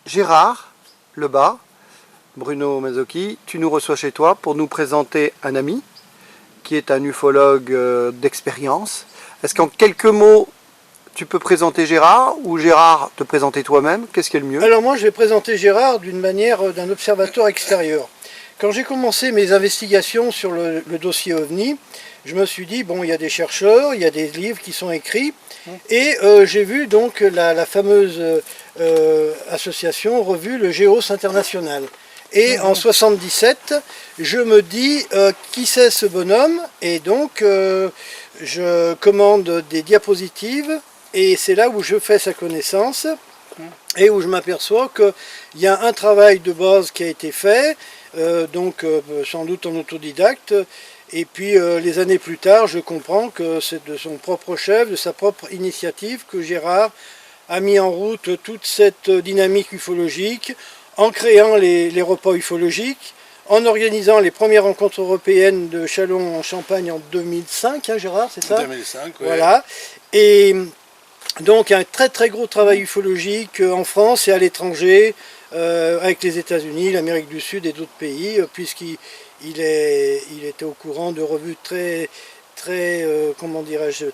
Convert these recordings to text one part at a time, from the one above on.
Gérard Lebas, Bruno Mazzocchi, tu nous reçois chez toi pour nous présenter un ami qui est un ufologue d'expérience. Est-ce qu'en quelques mots, tu peux présenter Gérard ou Gérard te présenter toi-même? Qu'est-ce qui est le mieux? Alors moi je vais présenter Gérard d'une manière d'un observateur extérieur. Quand j'ai commencé mes investigations sur le dossier OVNI, je me suis dit, bon, il y a des chercheurs, il y a des livres qui sont écrits, et j'ai vu donc la fameuse association revue le Géos International. Et en 77, je me dis, qui c'est ce bonhomme? Et donc, je commande des diapositives, et c'est là où je fais sa connaissance, et où je m'aperçois qu'il y a un travail de base qui a été fait, sans doute en autodidacte, et puis les années plus tard, je comprends que c'est de son propre chef, de sa propre initiative, que Gérard a mis en route toute cette dynamique ufologique, en créant les repas ufologiques, en organisant les premières rencontres européennes de Châlons en Champagne en 2005, hein, Gérard, c'est ça? 2005, oui. Voilà. Et donc un très très gros travail ufologique en France et à l'étranger, avec les États-Unis, l'Amérique du Sud et d'autres pays, puisqu'il était au courant de revues comment dirais-je,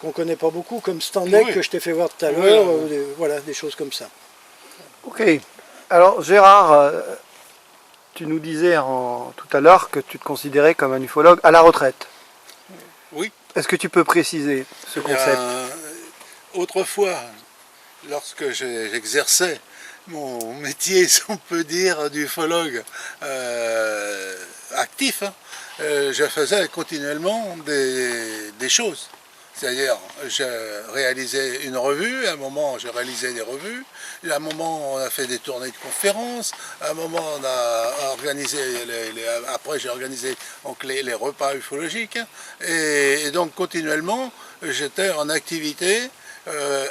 qu'on connaît pas beaucoup, comme Standec, oui, que je t'ai fait voir tout à l'heure, voilà, des choses comme ça. Ok. Alors Gérard, tu nous disais tout à l'heure que tu te considérais comme un ufologue à la retraite. Oui. Est-ce que tu peux préciser ce concept? Autrefois, lorsque j'exerçais mon métier, si on peut dire, d'ufologue actif, je faisais continuellement des choses. C'est-à-dire, je réalisais une revue, à un moment je réalisais des revues, à un moment on a fait des tournées de conférences, à un moment on a organisé, après j'ai organisé donc, les repas ufologiques, et donc continuellement j'étais en activité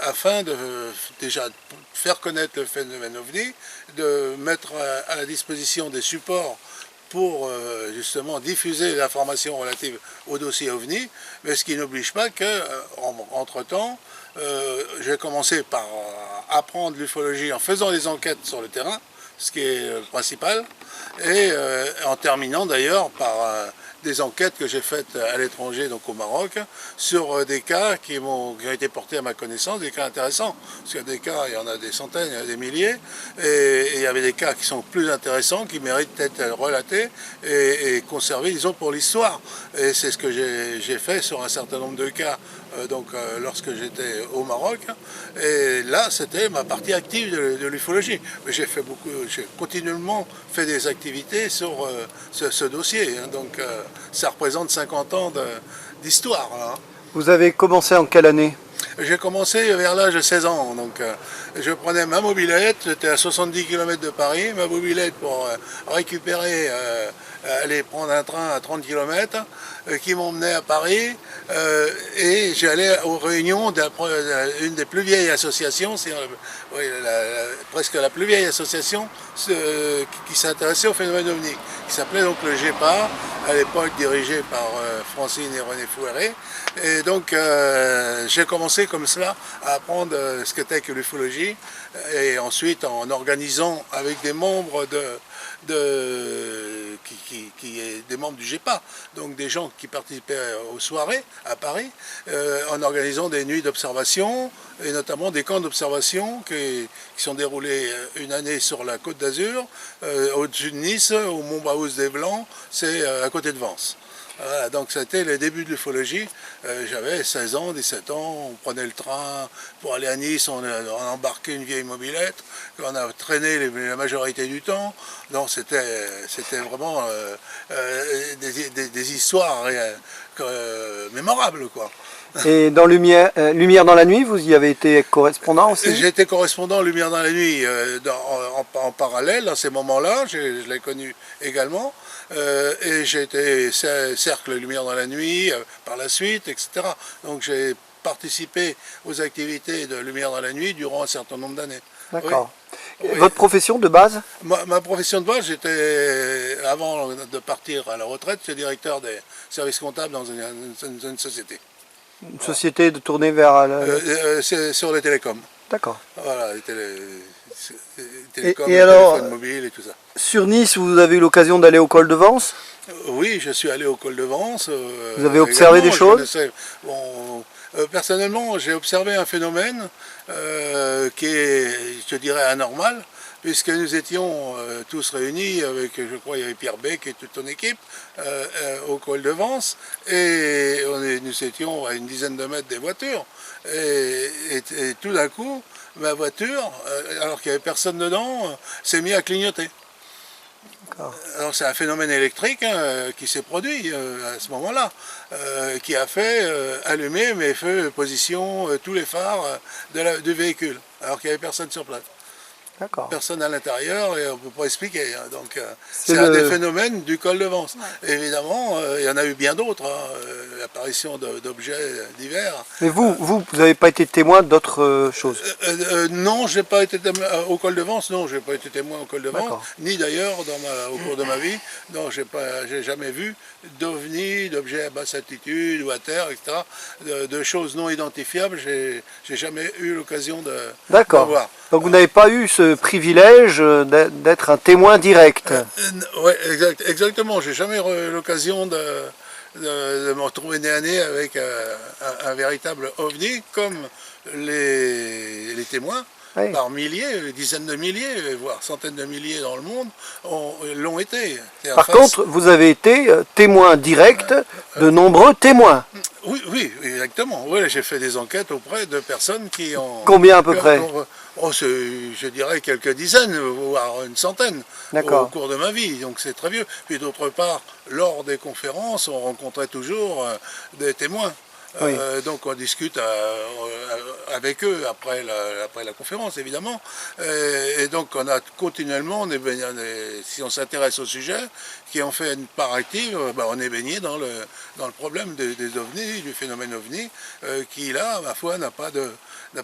afin de déjà faire connaître le phénomène OVNI, de mettre à la disposition des supports pour justement diffuser l'information relative au dossier OVNI, mais ce qui n'oblige pas que, entre-temps, j'ai commencé par apprendre l'ufologie en faisant des enquêtes sur le terrain, ce qui est le principal, et en terminant d'ailleurs par des enquêtes que j'ai faites à l'étranger, donc au Maroc, sur des cas qui ont été portés à ma connaissance, des cas intéressants. Parce qu'il y a des cas, il y en a des centaines, il y en a des milliers, et il y avait des cas qui sont plus intéressants, qui méritent d'être relatés et conservés, disons, pour l'histoire. Et c'est ce que j'ai fait sur un certain nombre de cas, lorsque j'étais au Maroc. Et là, c'était ma partie active de l'ufologie. J'ai continuellement fait des activités sur ce dossier. Hein, donc, ça représente 50 ans d'histoire. Vous avez commencé en quelle année? J'ai commencé vers l'âge de 16 ans. Donc, je prenais ma mobilette, j'étais à 70 km de Paris, ma mobilette pour récupérer, aller prendre un train à 30 km qui m'emmenait à Paris. Et j'allais aux réunions d'une des plus vieilles associations, presque la plus vieille association qui s'intéressait au phénomène OVNI, qui s'appelait donc le GEPA, à l'époque dirigé par Francine et René Fouéré. Et donc j'ai commencé comme cela à apprendre ce qu'était que l'ufologie, et ensuite en organisant avec des membres des membres du GEPA, donc des gens qui participaient aux soirées à Paris, en organisant des nuits d'observation et notamment des camps d'observation qui sont déroulés une année sur la Côte d'Azur, au-dessus de Nice, au Mont Baouz des Blancs, c'est à côté de Vence. Voilà, donc c'était le début de l'ufologie. J'avais 16 ans, 17 ans, on prenait le train pour aller à Nice, on embarquait une vieille mobilette, on a traîné la majorité du temps. Donc c'était vraiment des histoires mémorables, quoi. Et dans Lumière dans la nuit, vous y avez été correspondant aussi? J'ai été correspondant Lumière dans la nuit en parallèle à ces moments-là, je l'ai connu également. Et j'ai été cercle Lumière dans la nuit par la suite, etc. Donc j'ai participé aux activités de Lumière dans la nuit durant un certain nombre d'années. D'accord. Oui. Votre profession de base? Ma profession de base, j'étais, avant de partir à la retraite, j'étais directeur des services comptables dans une société. Une société de tournée vers... sur les télécoms. D'accord. Voilà, les télécoms, Et les alors, téléphones mobiles et tout ça. sur Nice, vous avez eu l'occasion d'aller au col de Vence? Oui, je suis allé au col de Vence. Vous avez observé des choses? Personnellement, j'ai observé un phénomène qui est, je dirais, anormal, puisque nous étions tous réunis avec, je crois, il y avait Pierre Bec et toute ton équipe au col de Vence, et nous étions à une dizaine de mètres des voitures, et tout d'un coup, ma voiture, alors qu'il n'y avait personne dedans, s'est mise à clignoter. Alors c'est un phénomène électrique qui s'est produit à ce moment-là, qui a fait allumer mes feux position, tous les phares du véhicule, alors qu'il n'y avait personne sur place. Personne à l'intérieur et on ne peut pas expliquer. Donc c'est un des phénomènes du col de Vence. Ouais. Évidemment, il y en a eu bien d'autres, l'apparition d'objets divers. Mais vous n'avez pas été témoin d'autres choses? Non, j'ai pas été au col de Vence. Non, j'ai pas été témoin au col de Vence, ni d'ailleurs au cours de ma vie. Non, j'ai jamais vu d'ovnis, d'objets à basse altitude ou à terre, etc. De choses non identifiables. J'ai jamais eu l'occasion de voir. Donc vous n'avez pas eu ce privilège d'être un témoin direct. Oui, exactement. J'ai jamais eu l'occasion de me retrouver nez à nez avec un véritable ovni, comme les témoins, par milliers, dizaines de milliers, voire centaines de milliers dans le monde, l'ont été. Par contre, vous avez été témoin direct de nombreux témoins. Oui, exactement. Oui, j'ai fait des enquêtes auprès de personnes qui ont... Combien à peu près? Je dirais quelques dizaines, voire une centaine au cours de ma vie, donc c'est très vieux. Puis d'autre part, lors des conférences, on rencontrait toujours des témoins. Oui. Donc on discute avec eux après la conférence, évidemment. Et donc on a continuellement, si on s'intéresse au sujet, qui en fait une part active, on est baigné dans le problème des ovnis, du phénomène ovni, qui là, ma foi, n'a pas de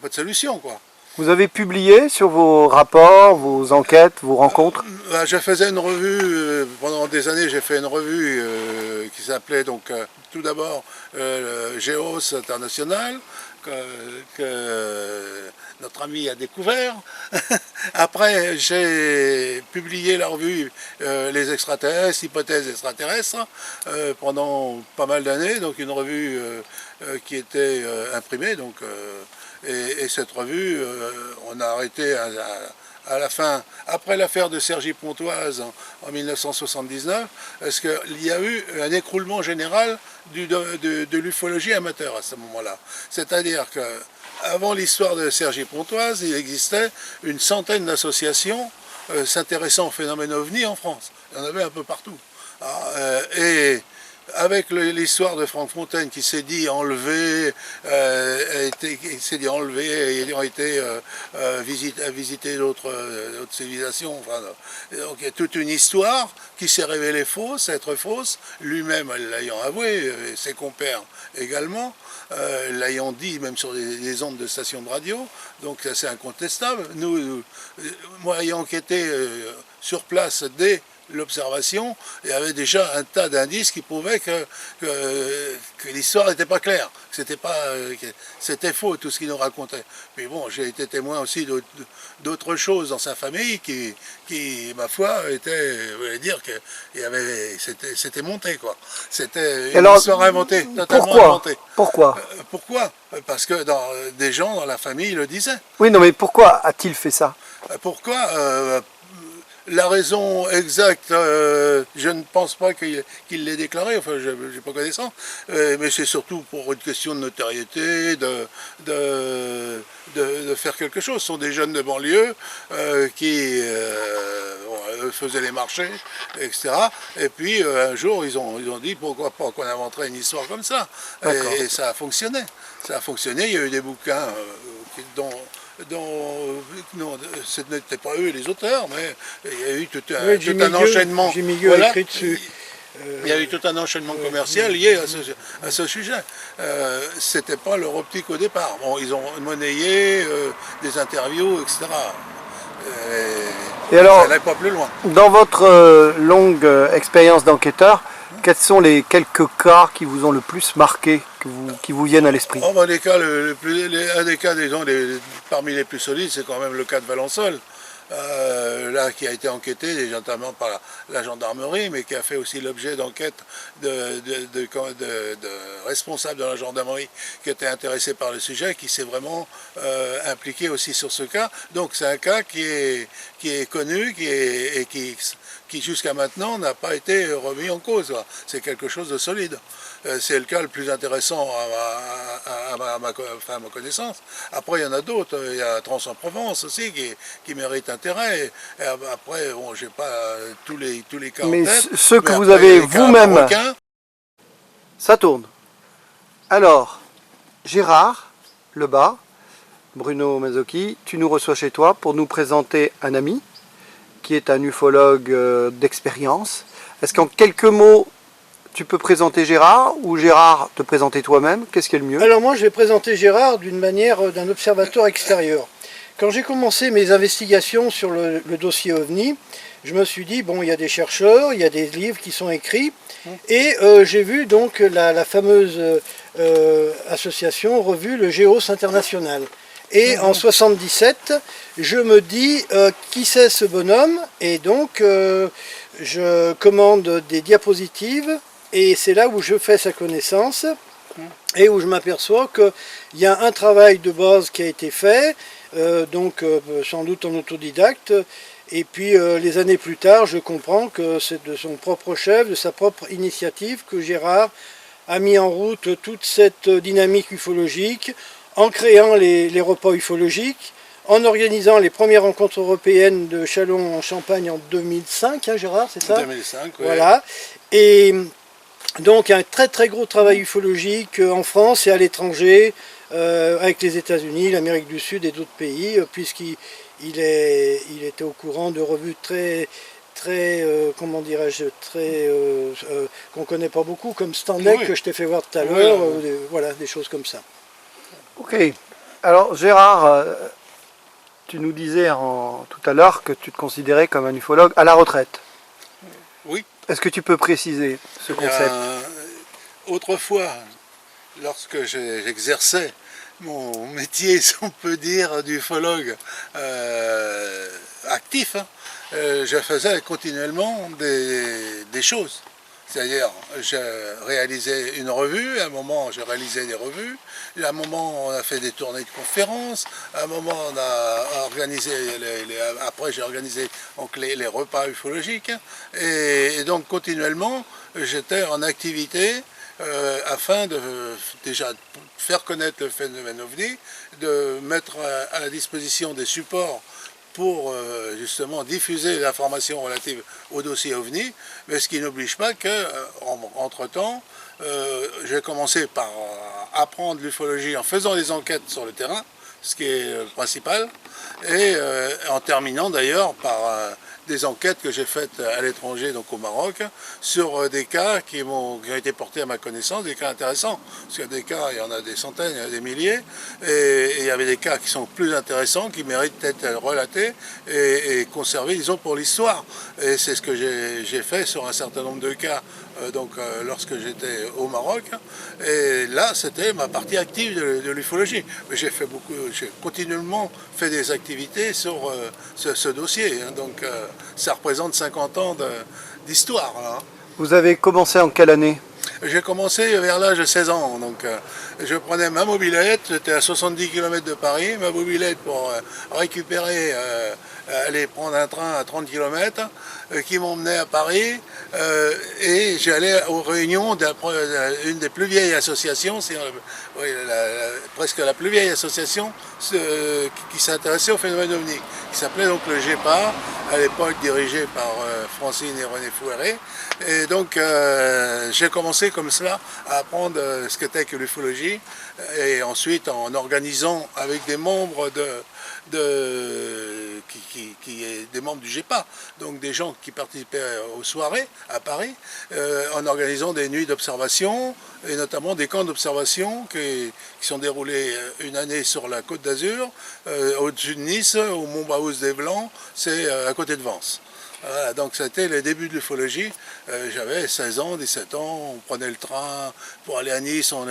solution, quoi. Vous avez publié sur vos rapports, vos enquêtes, vos rencontres? Je faisais une revue, pendant des années j'ai fait une revue qui s'appelait donc tout d'abord Géos International, que notre ami a découvert. Après j'ai publié la revue Les extraterrestres, hypothèses extraterrestres, pendant pas mal d'années, donc une revue qui était imprimée, donc et cette revue, on a arrêté à la fin, après l'affaire de Cergy Pontoise en 1979, parce qu'il y a eu un écroulement général de l'ufologie amateur à ce moment-là. C'est-à-dire qu'avant l'histoire de Cergy Pontoise, il existait une centaine d'associations s'intéressant au phénomène ovni en France. Il y en avait un peu partout. Et avec l'histoire de Franck Fontaine qui s'est dit enlevé, ayant été visiter d'autres civilisations. Enfin, donc il y a toute une histoire qui s'est révélée fausse, être fausse, lui-même l'ayant avoué, et ses compères également, l'ayant dit même sur les ondes de stations de radio, donc c'est incontestable. Moi ayant enquêté sur place dès l'observation, il y avait déjà un tas d'indices qui prouvaient que l'histoire n'était pas claire, c'était faux tout ce qu'il nous racontait. Mais bon, j'ai été témoin aussi d'autres choses dans sa famille qui ma foi, voulait dire que c'était monté, quoi. C'était une histoire inventée, totalement inventée. Pourquoi Parce que des gens dans la famille le disaient. Oui, non, mais pourquoi a-t-il fait ça? Pourquoi la raison exacte, je ne pense pas qu'il l'ait déclaré, enfin je n'ai pas connaissance, mais c'est surtout pour une question de notoriété, de faire quelque chose. Ce sont des jeunes de banlieue qui faisaient les marchés, etc. Et puis un jour ils ont dit pourquoi pas qu'on inventerait une histoire comme ça. Et ça a fonctionné. Ça a fonctionné, il y a eu des bouquins dont ce n'étaient pas eux les auteurs, mais il y a eu tout un enchaînement. Voilà, écrit dessus. Il y a eu tout un enchaînement commercial lié à ce sujet. C'était pas leur optique au départ. Bon, ils ont monnayé des interviews, etc. Et alors, ça n'allait pas plus loin. Dans votre longue expérience d'enquêteur, Quels sont les quelques cas qui vous ont le plus marqué, qui vous viennent à l'esprit? Oh, bah, les cas, un des cas, disons, parmi les plus solides, c'est quand même le cas de Valençol. Là, qui a été enquêté notamment par la gendarmerie, mais qui a fait aussi l'objet d'enquêtes de responsables de la gendarmerie qui étaient intéressés par le sujet, qui s'est vraiment impliqué aussi sur ce cas. Donc c'est un cas qui est connu et qui jusqu'à maintenant n'a pas été remis en cause. C'est quelque chose de solide. C'est le cas le plus intéressant à ma connaissance. Après, il y en a d'autres. Il y a Trans-en-Provence aussi qui mérite intérêt. Et après, bon, j'ai pas tous les cas Mais en tête. ceux que Mais vous après, avez il y a les cas vous-même, marocains. ça tourne. Alors, Gérard Lebas, Bruno Mazzocchi, tu nous reçois chez toi pour nous présenter un ami qui est un ufologue d'expérience. Est-ce qu'en quelques mots, tu peux présenter Gérard ou Gérard te présenter toi-même? Qu'est-ce qui est le mieux? Alors moi je vais présenter Gérard d'une manière d'un observateur extérieur. Quand j'ai commencé mes investigations sur le dossier OVNI, je me suis dit, bon, il y a des chercheurs, il y a des livres qui sont écrits, et j'ai vu donc la fameuse association revue le Géos International. Et en 77, je me dis, qui c'est ce bonhomme? Et donc, je commande des diapositives, et c'est là où je fais sa connaissance, et où je m'aperçois qu'il y a un travail de base qui a été fait, sans doute en autodidacte, et puis les années plus tard, je comprends que c'est de son propre chef, de sa propre initiative, que Gérard a mis en route toute cette dynamique ufologique, en créant les repas ufologiques, en organisant les premières rencontres européennes de Châlons en Champagne en 2005, hein, Gérard, c'est ça? 2005, oui. Voilà. Et donc un très très gros travail ufologique en France et à l'étranger, avec les États-Unis, l'Amérique du Sud et d'autres pays, puisqu'il était au courant de revues comment dirais-je, qu'on ne connaît pas beaucoup, comme Standec, Oui. que je t'ai fait voir tout à l'heure, Oui. voilà, des choses comme ça. Ok. Alors Gérard, tu nous disais tout à l'heure que tu te considérais comme un ufologue à la retraite. Oui. Est-ce que tu peux préciser ce concept? Autrefois, lorsque j'exerçais mon métier, si on peut dire, d'ufologue actif, hein, je faisais continuellement des choses. C'est-à-dire, je réalisais une revue, à un moment j'ai réalisé des revues, à un moment on a fait des tournées de conférences, à un moment on a organisé, après j'ai organisé donc, les repas ufologiques, et donc continuellement j'étais en activité afin de déjà faire connaître le phénomène OVNI, de mettre à la disposition des supports pour justement diffuser l'information relative au dossier OVNI, mais ce qui n'oblige pas que, entre-temps, j'ai commencé par apprendre l'ufologie en faisant des enquêtes sur le terrain, ce qui est le principal, et en terminant d'ailleurs par des enquêtes que j'ai faites à l'étranger, donc au Maroc, sur des cas qui ont été portés à ma connaissance, des cas intéressants. Parce qu'il y a des cas, il y en a des centaines, il y en a des milliers, et il y avait des cas qui sont plus intéressants, qui méritent d'être relatés et conservés, disons, pour l'histoire. Et c'est ce que j'ai fait sur un certain nombre de cas, lorsque j'étais au Maroc. Et là, c'était ma partie active de l'ufologie. Mais j'ai continuellement fait des activités sur ce dossier. Hein, ça représente 50 ans d'histoire. Vous avez commencé en quelle année? J'ai commencé vers l'âge de 16 ans. Je prenais ma mobilette, j'étais à 70 km de Paris, ma mobilette pour récupérer, aller prendre un train à 30 km qui m'emmenait à Paris. Et j'allais aux réunions d'une des plus vieilles associations, presque la plus vieille association qui s'intéressait au phénomène OVNI, qui s'appelait donc le GEPA, à l'époque dirigé par Francine et René Fouéré. Et donc j'ai commencé comme cela à apprendre ce qu'était que l'ufologie, et ensuite en organisant avec des membres des membres du GEPA, donc des gens qui participaient aux soirées à Paris, en organisant des nuits d'observation et notamment des camps d'observation qui sont déroulés une année sur la Côte d'Azur, au-dessus de Nice, au Mont Baouz des Blancs, c'est à côté de Vence. Voilà, donc c'était le début de l'ufologie. J'avais 16 ans, 17 ans, on prenait le train pour aller à Nice, on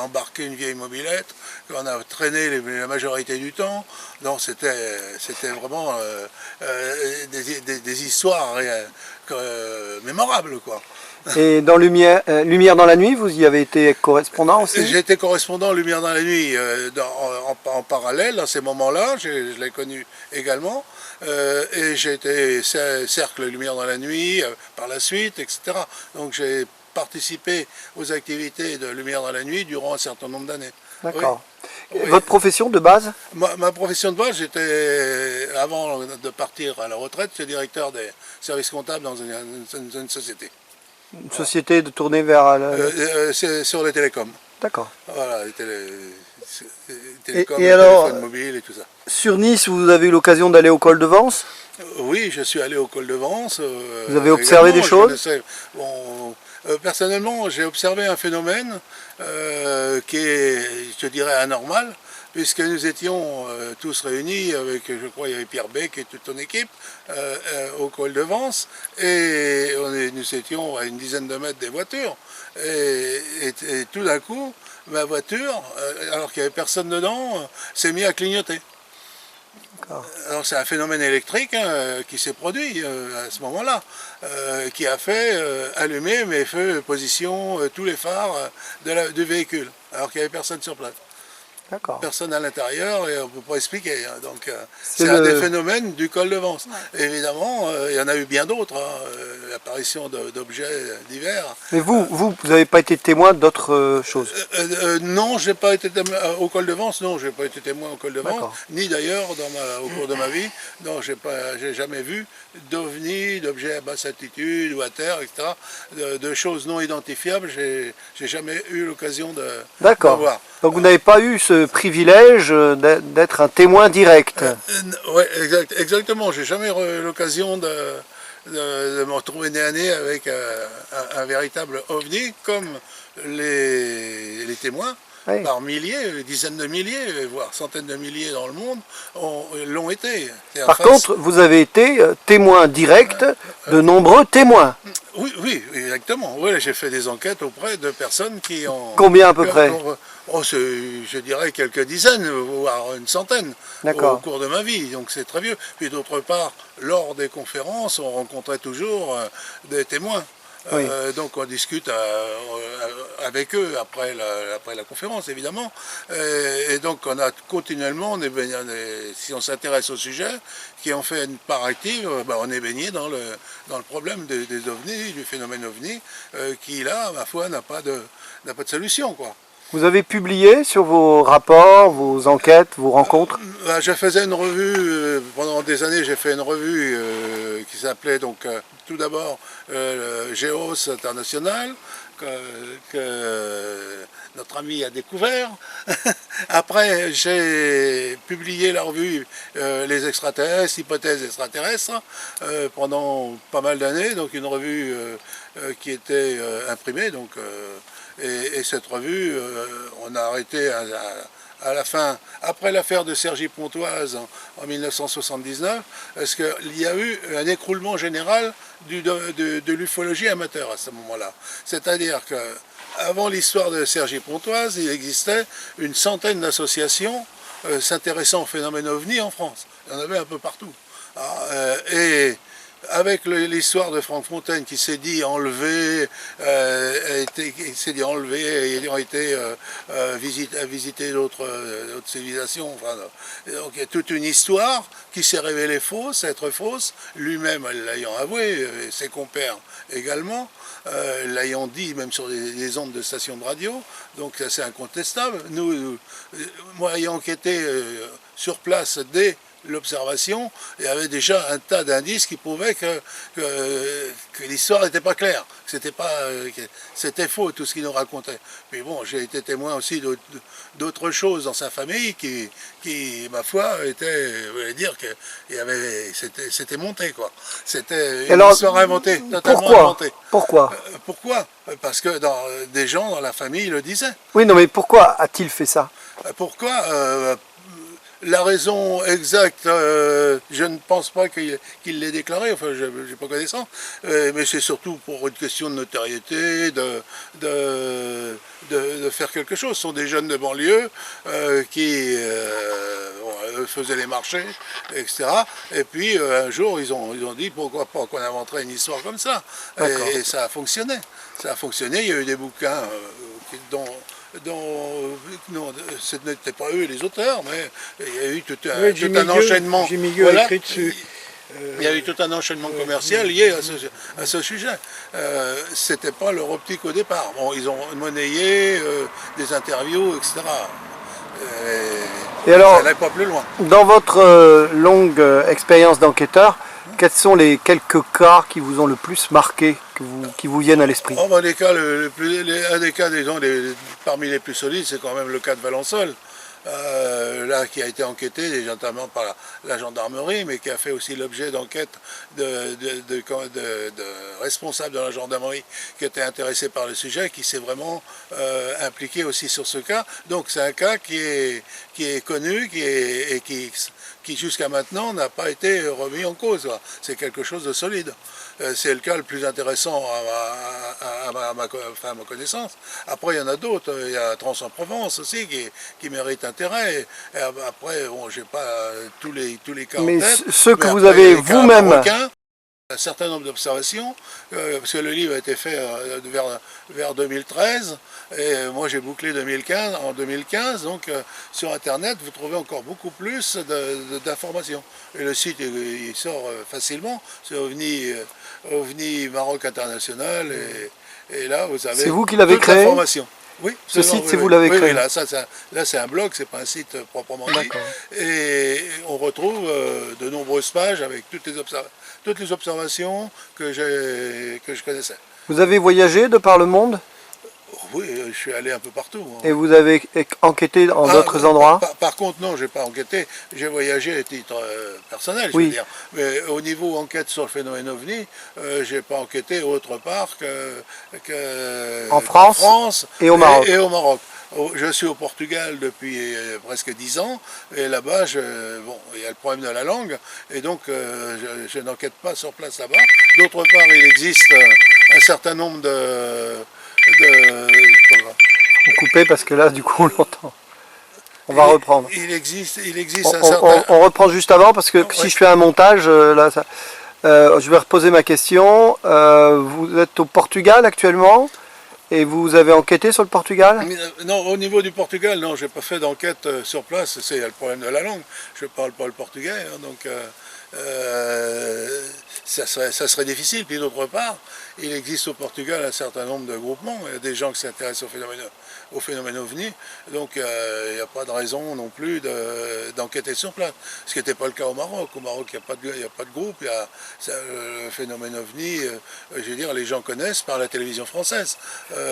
embarquait une vieille mobilette, on a traîné la majorité du temps. Donc c'était vraiment des histoires mémorables, quoi. Et dans Lumière dans la nuit, vous y avez été correspondant aussi? J'ai été correspondant Lumière dans la nuit en parallèle à ces moments-là, je l'ai connu également. Et j'ai été cercle Lumière dans la nuit par la suite, etc. Donc j'ai participé aux activités de Lumière dans la nuit durant un certain nombre d'années. D'accord. Oui. Votre profession de base? Ma profession de base, j'étais, avant de partir à la retraite, j'étais directeur des services comptables dans une société. Une société de tournée vers... C'est sur les télécoms. D'accord. Voilà, les télécoms, et les alors, téléphones mobiles et tout ça. Sur Nice, vous avez eu l'occasion d'aller au col de Vence? Oui, je suis allé au col de Vence. Vous avez observé des choses? Personnellement, j'ai observé un phénomène qui est, je dirais, anormal, puisque nous étions tous réunis avec, je crois, il y avait Pierre Bec et toute ton équipe, au col de Vence, et nous étions à une dizaine de mètres des voitures, et tout d'un coup, ma voiture, alors qu'il n'y avait personne dedans, s'est mise à clignoter. Alors c'est un phénomène électrique qui s'est produit à ce moment-là, qui a fait allumer mes feux, position, tous les phares du véhicule, alors qu'il n'y avait personne sur place. Personne à l'intérieur et on ne peut pas expliquer. Hein. Donc c'est un des phénomènes du col de Vence. Ouais. Évidemment, il y en a eu bien d'autres, l'apparition d'objets divers. Mais vous n'avez pas été témoin d'autres choses? Non, j'ai pas été témoin au col de Vence. Non, j'ai pas été témoin au col de Vence, ni d'ailleurs au cours de ma vie. Non, j'ai jamais vu d'ovnis, d'objets à basse altitude ou à terre, etc. De choses non identifiables. J'ai jamais eu l'occasion de voir. Donc vous n'avez pas eu ce privilège d'être un témoin direct. Oui, exactement. J'ai jamais eu l'occasion de me retrouver nez à nez avec un véritable ovni, comme les témoins, par milliers, dizaines de milliers, voire centaines de milliers dans le monde, l'ont été. Par contre, vous avez été témoin direct de nombreux témoins. Oui, exactement. Oui, j'ai fait des enquêtes auprès de personnes qui ont... Combien à peu près? Je dirais quelques dizaines, voire une centaine au cours de ma vie, donc c'est très vieux. Puis d'autre part, lors des conférences, on rencontrait toujours des témoins. Oui. Donc on discute avec eux après la conférence, évidemment. Et donc on a continuellement, si on s'intéresse au sujet, qui en fait une part active, on est baigné dans le problème des ovnis, du phénomène ovni, qui là, ma foi, n'a pas de solution, quoi. Vous avez publié sur vos rapports, vos enquêtes, vos rencontres? Je faisais une revue, pendant des années j'ai fait une revue qui s'appelait donc tout d'abord Géos International, que notre ami a découvert. Après j'ai publié la revue Les extraterrestres, hypothèses extraterrestres, pendant pas mal d'années, donc une revue qui était imprimée. Donc, et cette revue, on a arrêté à la fin, après l'affaire de Cergy Pontoise en 1979, parce qu'il y a eu un écroulement général de l'ufologie amateur à ce moment-là. C'est-à-dire qu'avant l'histoire de Cergy Pontoise, il existait une centaine d'associations s'intéressant au phénomène OVNI en France. Il y en avait un peu partout. Et avec l'histoire de Franck Fontaine qui s'est dit enlevé, ayant été visiter d'autres civilisations. Enfin, donc il y a toute une histoire qui s'est révélée fausse, être fausse, lui-même l'ayant avoué, et ses compères également, l'ayant dit même sur les ondes de stations de radio, donc c'est incontestable. Moi ayant enquêté sur place dès l'observation, il y avait déjà un tas d'indices qui prouvaient que l'histoire n'était pas claire, que c'était faux tout ce qu'il nous racontait. Puis bon, j'ai été témoin aussi d'autres choses dans sa famille qui ma foi, voulait dire que c'était monté, quoi. C'était une histoire inventée, totalement inventée. Pourquoi? Pourquoi? Parce que des gens dans la famille le disaient. Oui, non, mais pourquoi a-t-il fait ça? Pourquoi? La raison exacte, je ne pense pas qu'il l'ait déclaré, enfin je n'ai pas connaissance, mais c'est surtout pour une question de notoriété, de faire quelque chose. Ce sont des jeunes de banlieue qui faisaient les marchés, etc. Et puis un jour ils ont dit pourquoi pas qu'on inventerait une histoire comme ça. Et ça a fonctionné. Ça a fonctionné, il y a eu des bouquins dont non, ce n'était pas eux les auteurs, mais il y a eu tout un enchaînement. Voilà, écrit dessus. Il y a eu tout un enchaînement commercial lié à ce sujet. C'était pas leur optique au départ. Bon, ils ont monnayé des interviews, etc. Et alors, ça n'allait pas plus loin. Dans votre longue expérience d'enquêteur, quels sont les quelques cas qui vous ont le plus marqué, qui vous viennent à l'esprit? Un des cas, disons, parmi les plus solides, c'est quand même le cas de Valençol. Là, qui a été enquêté notamment par la gendarmerie, mais qui a fait aussi l'objet d'enquêtes de responsables de la gendarmerie qui étaient intéressés par le sujet, qui s'est vraiment impliqué aussi sur ce cas. Donc c'est un cas qui est connu et qui jusqu'à maintenant n'a pas été remis en cause. C'est quelque chose de solide. C'est le cas le plus intéressant à ma connaissance. Après, il y en a d'autres. Il y a Trans-en-Provence aussi qui mérite intérêt. Et après, bon, j'ai pas tous les cas en tête. Mais ceux que vous avez vous-même... Un certain nombre d'observations, parce que le livre a été fait vers 2013, et moi j'ai bouclé 2015, en 2015, donc sur Internet vous trouvez encore beaucoup plus d'informations. Et le site il sort facilement, c'est OVNI Maroc International, et là vous avez c'est vous qui l'avez créé? Oui, ce site, c'est vous l'avez créé? Oui, là c'est un blog, c'est pas un site proprement dit. Et on retrouve de nombreuses pages avec toutes les observations que je connaissais. Vous avez voyagé de par le monde? Oui, je suis allé un peu partout. Et vous avez enquêté en d'autres endroits? Par contre, non, je n'ai pas enquêté. J'ai voyagé à titre personnel, je veux dire. Mais au niveau enquête sur le phénomène OVNI, je n'ai pas enquêté autre part en France et au Maroc. Et au Maroc. Je suis au Portugal depuis presque 10 ans, et là-bas, bon, il y a le problème de la langue, et donc je n'enquête pas sur place là-bas. D'autre part, il existe un certain nombre Vous coupez parce que là, du coup, on l'entend. On va reprendre. Il existe un certain... On reprend juste avant, parce que si je fais un montage, là, je vais reposer ma question. Vous êtes au Portugal actuellement? Et vous avez enquêté sur le Portugal? Non, au niveau du Portugal, non, je n'ai pas fait d'enquête sur place, c'est le problème de la langue. Je ne parle pas le portugais, hein, donc ça serait difficile. Puis d'autre part, il existe au Portugal un certain nombre de groupements, il y a des gens qui s'intéressent au phénomène OVNI, donc il n'y a pas de raison non plus d'enquêter sur place. Ce qui n'était pas le cas au Maroc. Au Maroc, il n'y a pas de groupe, le phénomène OVNI, je veux dire, les gens connaissent par la télévision française.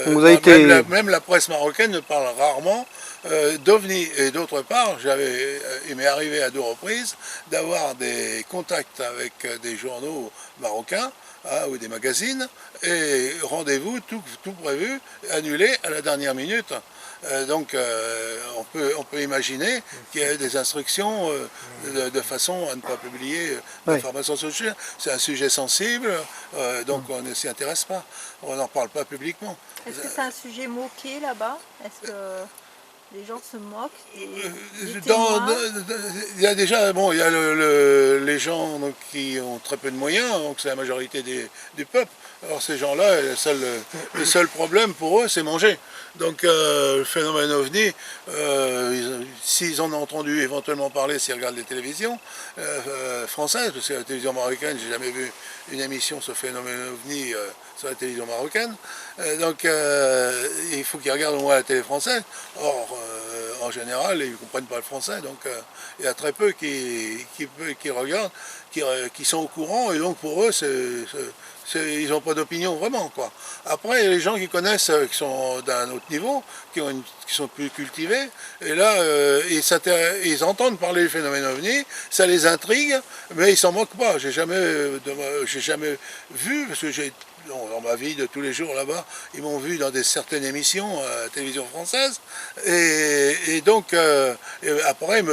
Même la presse marocaine ne parle rarement d'OVNI. Et d'autre part, il m'est arrivé à 2 reprises d'avoir des contacts avec des journaux marocains, ou des magazines, et rendez-vous tout prévu, annulé à la dernière minute. Donc on peut imaginer qu'il y a des instructions de façon à ne pas publier d'informations sur le sujet. C'est un sujet sensible, donc on ne s'y intéresse pas, on n'en parle pas publiquement. Est-ce que c'est un sujet moqué là-bas? Est-ce que les gens se moquent il y a déjà, bon, il y a les gens donc, qui ont très peu de moyens, donc c'est la majorité du peuple. Alors ces gens-là, le seul problème pour eux, c'est manger. Donc le phénomène OVNI, s'ils en ont entendu éventuellement parler, s'ils regardent les télévisions françaises, parce que la télévision marocaine, j'ai jamais vu une émission sur le phénomène OVNI sur la télévision marocaine. Donc il faut qu'ils regardent au moins la télé française. Or, en général, ils ne comprennent pas le français, donc il y a très peu qui regardent, qui sont au courant, et donc pour eux, ils n'ont pas d'opinion vraiment, quoi. Après, il y a les gens qui connaissent, qui sont d'un autre niveau, qui sont plus cultivés, et là, ils entendent parler du phénomène OVNI, ça les intrigue, mais ils s'en moquent pas. J'ai jamais vu, parce que dans ma vie de tous les jours là-bas, ils m'ont vu dans certaines émissions à la télévision française, et donc après,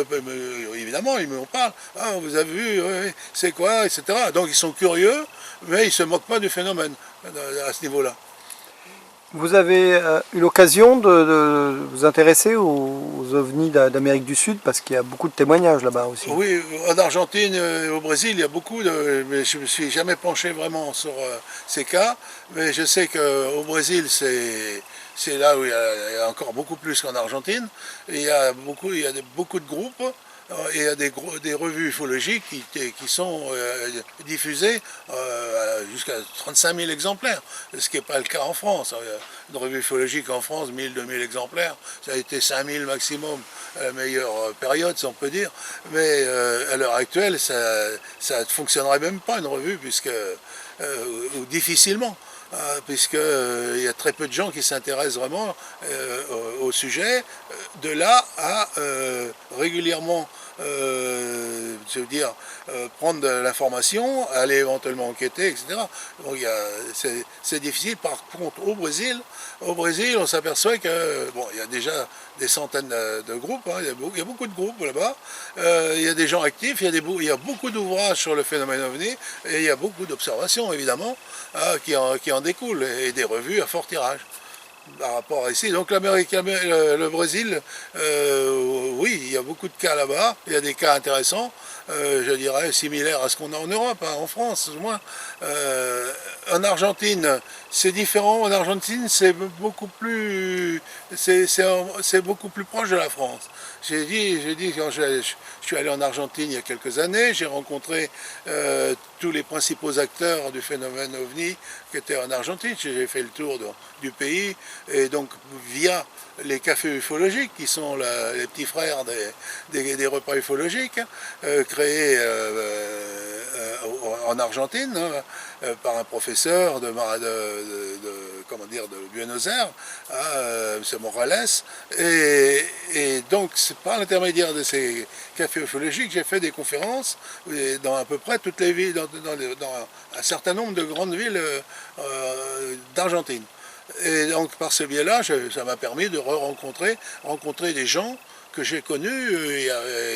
évidemment, ils me parlent, ah, vous avez vu, oui, c'est quoi, etc. Donc ils sont curieux, mais ils ne se moquent pas du phénomène à ce niveau-là. Vous avez eu l'occasion de vous intéresser aux ovnis d'Amérique du Sud, parce qu'il y a beaucoup de témoignages là-bas aussi. Oui, en Argentine et au Brésil, il y a beaucoup mais je ne me suis jamais penché vraiment sur ces cas, mais je sais qu'au Brésil, c'est là où il y a encore beaucoup plus qu'en Argentine. Et il y a beaucoup de groupes. Et il y a des revues ufologiques qui sont diffusées jusqu'à 35 000 exemplaires, ce qui n'est pas le cas en France. Une revue ufologique en France, 1000, 2000 exemplaires, ça a été 5000 maximum à la meilleure période, si on peut dire. Mais à l'heure actuelle, ça ne fonctionnerait même pas une revue, ou difficilement. Puisqu'il y a très peu de gens qui s'intéressent vraiment au sujet, de là à régulièrement je veux dire, prendre de l'information, aller éventuellement enquêter, etc. Donc c'est difficile. Par contre, au Brésil, on s'aperçoit que bon, il y a déjà des centaines de groupes, hein, il y a beaucoup de groupes là-bas, il y a des gens actifs, il y a beaucoup d'ouvrages sur le phénomène OVNI, et il y a beaucoup d'observations, évidemment, qui en découlent, et des revues à fort tirage par rapport à ici. Donc le Brésil, oui, il y a beaucoup de cas là-bas, il y a des cas intéressants, je dirais similaires à ce qu'on a en Europe, hein, en France au moins. En Argentine, c'est différent. En Argentine, c'est beaucoup plus proche de la France. J'ai dit quand je suis allé en Argentine il y a quelques années, j'ai rencontré tous les principaux acteurs du phénomène OVNI qui étaient en Argentine. J'ai fait le tour du pays, et donc via les cafés ufologiques, qui sont les petits frères des repas ufologiques, créés en Argentine, hein, par un professeur de Buenos Aires, M. Morales, et donc c'est par l'intermédiaire de ces cafés ufologiques j'ai fait des conférences dans à peu près toutes les villes, dans un certain nombre de grandes villes d'Argentine. Et donc par ce biais-là, ça m'a permis de rencontrer des gens que j'ai connus il y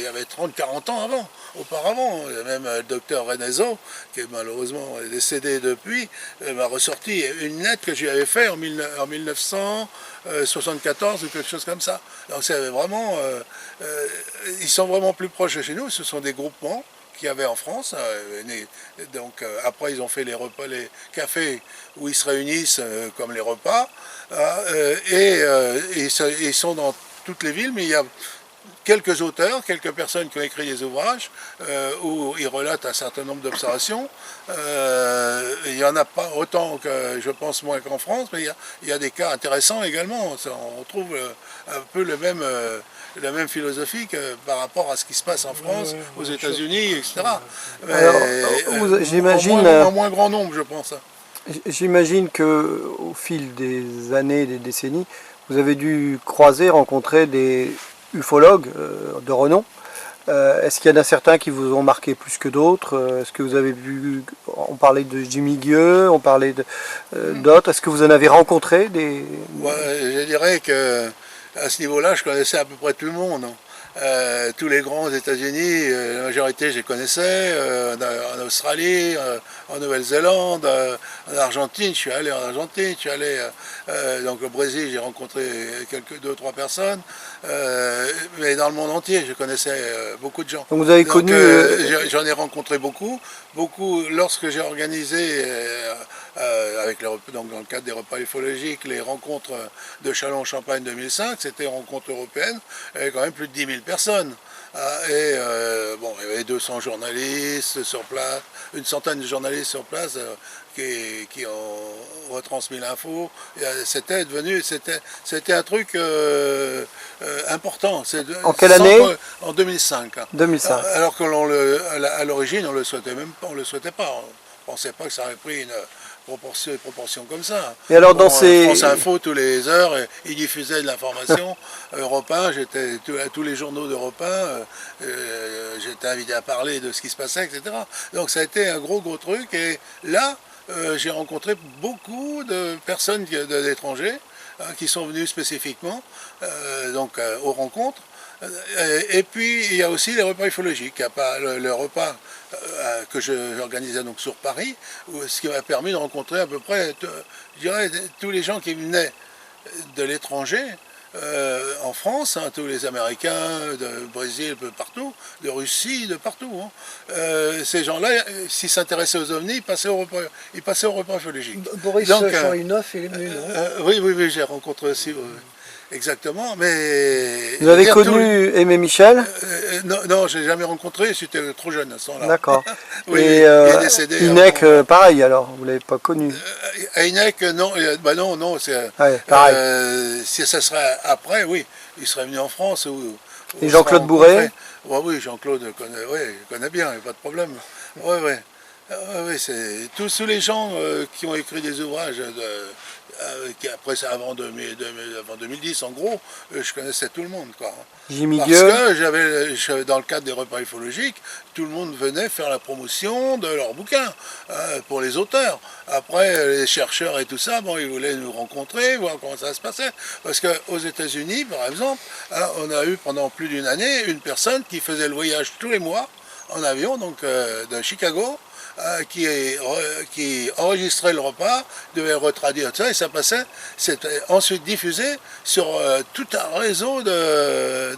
avait 30-40 ans auparavant. Même le docteur Renezo, qui est malheureusement décédé depuis, m'a ressorti une lettre que je lui avais faite en 1974 ou quelque chose comme ça. Donc c'est vraiment, ils sont vraiment plus proches de chez nous. Ce sont des groupements qu'il y avait en France. Donc après ils ont fait les repas, les cafés où ils se réunissent comme les repas, et ils sont dans toutes les villes, mais il y a quelques auteurs, quelques personnes qui ont écrit des ouvrages où ils relatent un certain nombre d'observations. Il n'y en a pas autant que, je pense, moins qu'en France, mais il y a des cas intéressants également. On trouve un peu la même philosophie par rapport à ce qui se passe en France, aux États-Unis, etc. J'imagine en moins grand nombre, je pense. J'imagine qu'au fil des années, des décennies, vous avez dû rencontrer des ufologues de renom. Est-ce qu'il y en a certains qui vous ont marqué plus que d'autres? Est-ce que vous avez vu, on parlait de Jimmy Gueux, on parlait d'autres, est-ce que vous en avez rencontré des... Ouais, je dirais que à ce niveau-là, je connaissais à peu près tout le monde. Tous les grands aux États-Unis, la majorité je les connaissais, en Australie, en Nouvelle-Zélande, en Argentine, je suis allé en Argentine, je suis allé donc au Brésil, j'ai rencontré deux ou trois personnes, mais dans le monde entier, je connaissais beaucoup de gens. Donc vous avez connu... J'en ai rencontré beaucoup lorsque j'ai organisé donc dans le cadre des repas ufologiques, les rencontres de Châlons-Champagne 2005, c'était une rencontre européenne, il y avait quand même plus de 10 000 personnes. Bon, il y avait 200 journalistes sur place, une centaine de journalistes sur place qui ont retransmis l'info. C'était un truc important. En quelle année? En 2005. 2005. Alors qu'à l'origine, on ne le souhaitait même pas, on le souhaitait pas. On ne pensait pas que ça aurait pris proportions comme ça. Et alors dans ces... France Info, tous les heures, ils diffusaient de l'information. Europe 1, j'étais à tous les journaux d'Europe 1, j'étais invité à parler de ce qui se passait, etc. Donc ça a été un gros truc. Et là, j'ai rencontré beaucoup de personnes de l'étranger qui sont venues spécifiquement aux rencontres. Et puis il y a aussi les repas ufologiques. Il y a pas le repas que j'organisais donc sur Paris, ce qui m'a permis de rencontrer à peu près, je dirais, tous les gens qui venaient de l'étranger. En France, hein, tous les Américains, de Brésil, de partout, de Russie, de partout. Hein. Ces gens-là, s'ils s'intéressaient aux ovnis, ils passaient au repas ufologique. Boris Chorinoff, il est venu, non? Oui, j'ai rencontré aussi. Exactement, mais... Vous avez connu Aimé Michel? Non, je ne l'ai jamais rencontré, j'étais trop jeune à ce temps-là. D'accord. Oui, Et il est décédé. Hynek, pareil alors, vous ne l'avez pas connu? Hynek, non, non, c'est... Ouais, pareil. Si ça serait après, oui, il serait venu en France. Et Jean-Claude Bourret? Oui, Jean-Claude connaît bien, il n'y a pas de problème. Oui, c'est tous les gens qui ont écrit des ouvrages... après ça, avant 2010, en gros, je connaissais tout le monde, quoi. Jimmy Parce Gueux. que dans le cadre des repas ufologiques, tout le monde venait faire la promotion de leurs bouquins pour les auteurs. Après, les chercheurs et tout ça, bon, ils voulaient nous rencontrer, voir comment ça se passait. Parce qu'aux États-Unis, par exemple, on a eu pendant plus d'une année une personne qui faisait le voyage tous les mois en avion, donc de Chicago, qui enregistrait le repas, devait retraduire ça, et ça passait, c'était ensuite diffusé sur tout un réseau de